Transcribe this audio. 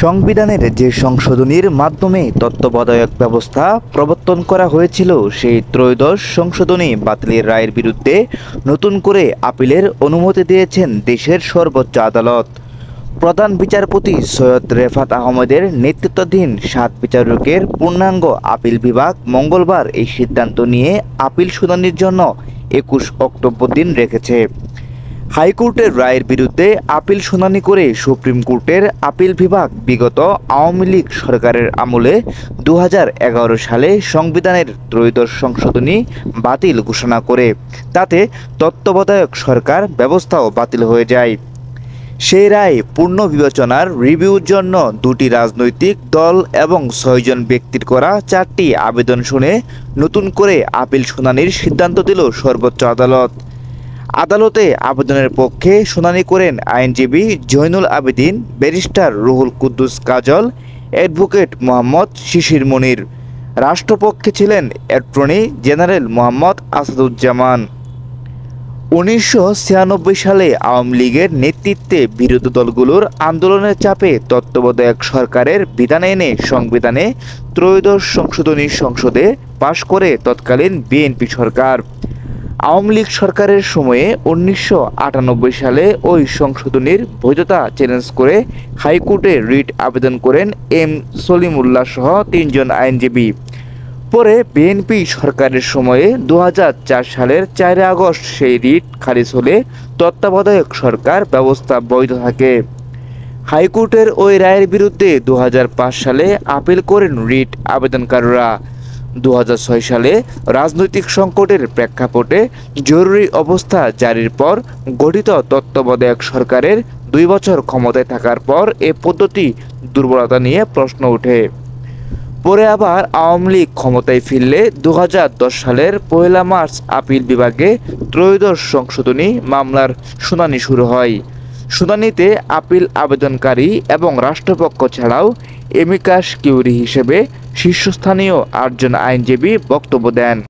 সংবিধানের যে সংশোধনীর মাধ্যমে তত্ত্বাবধায়ক ব্যবস্থা প্রবর্তন করা হয়েছিল সেই ত্রয়োদশ সংশোধনী বাতিলের রায়ের বিরুদ্ধে নতুন করে আপিলের অনুমতি দিয়েছেন দেশের সর্বোচ্চ আদালত। প্রধান বিচারপতি সৈয়দ রেফাত আহমেদের নেতৃত্বাধীন ৭ বিচারকের পূর্ণাঙ্গ আপিল বিভাগ মঙ্গলবার এই সিদ্ধান্ত নিয়ে আপিল শুনানির জন্য ২১ অক্টোবর দিন রেখেছে। হাইকোর্টের রায়ের বিরুদ্ধে আপিল শুনানি করে সুপ্রিম কোর্টের আপিল বিভাগ বিগত আওয়ামী লীগ সরকারের আমলে ২০১১ সালে সংবিধানের ত্রয়োদশ সংশোধনী বাতিল ঘোষণা করে, তাতে তত্ত্বাবধায়ক সরকার ব্যবস্থাও বাতিল হয়ে যায়। সেই রায় পুনর্বিবেচনার রিভিউর জন্য ২টি রাজনৈতিক দল এবং ৬ জন ব্যক্তির করা ৪টি আবেদন শুনে নতুন করে আপিল শুনানির সিদ্ধান্ত দিল সর্বোচ্চ আদালত। আদালতে আবেদনের পক্ষে শুনানি করেন আইনজীবী জয়নুল আবেদিন, ব্যারিস্টার রুহুল কুদ্দুস কাজল, অ্যাডভোকেট মোহাম্মদ শিশির মনির। রাষ্ট্রপক্ষে ছিলেন অ্যাটর্নি জেনারেল মোহাম্মদ আসাদুজ্জামান। ১৯৯৬ সালে আওয়ামী লীগের নেতৃত্বে বিরোধী দলগুলোর আন্দোলনের চাপে তত্ত্বাবধায়ক সরকারের বিধান এনে সংবিধানে ত্রয়োদশ সংশোধনী সংসদে পাশ করে তৎকালীন বিএনপি সরকার। আওয়ামী লীগ সরকারের সময়ে ১৯৯৮ সালে ওই সংশোধনীর বৈধতা চ্যালেঞ্জ করে হাইকোর্টে রিট আবেদন করেন এম সলিমুল্লাহ সহ ৩ জন আইনজীবী। পরে বিএনপি সরকারের সময়ে ২০০৪ সালের ৪ আগস্ট সেই রিট খারিজ হলে তত্ত্বাবধায়ক সরকার ব্যবস্থা বৈধ থাকে। হাইকোর্টের ওই রায়ের বিরুদ্ধে ২০০৫ সালে আপিল করেন রিট আবেদনকারীরা। ২০০৬ সালে রাজনৈতিক সংকটের প্রেক্ষাপটে জরুরি অবস্থা জারির পর গঠিত তত্ত্বাবধায়ক সরকারের ২ বছর ক্ষমতায় থাকার পর এ পদ্ধতি দুর্বলতা নিয়ে প্রশ্ন ওঠে। পরে আবার আওয়ামী লীগ ক্ষমতায় ফিরলে ২০১০ সালের ১ মার্চ আপিল বিভাগে ত্রয়োদশ সংশোধনী মামলার শুনানি শুরু হয়। শুনানিতে আপিল আবেদনকারী এবং রাষ্ট্রপক্ষ ছাড়াও এমিকাস কিউরি হিসেবে শীর্ষস্থানীয় ৮ জন আইনজীবী বক্তব্য দেন।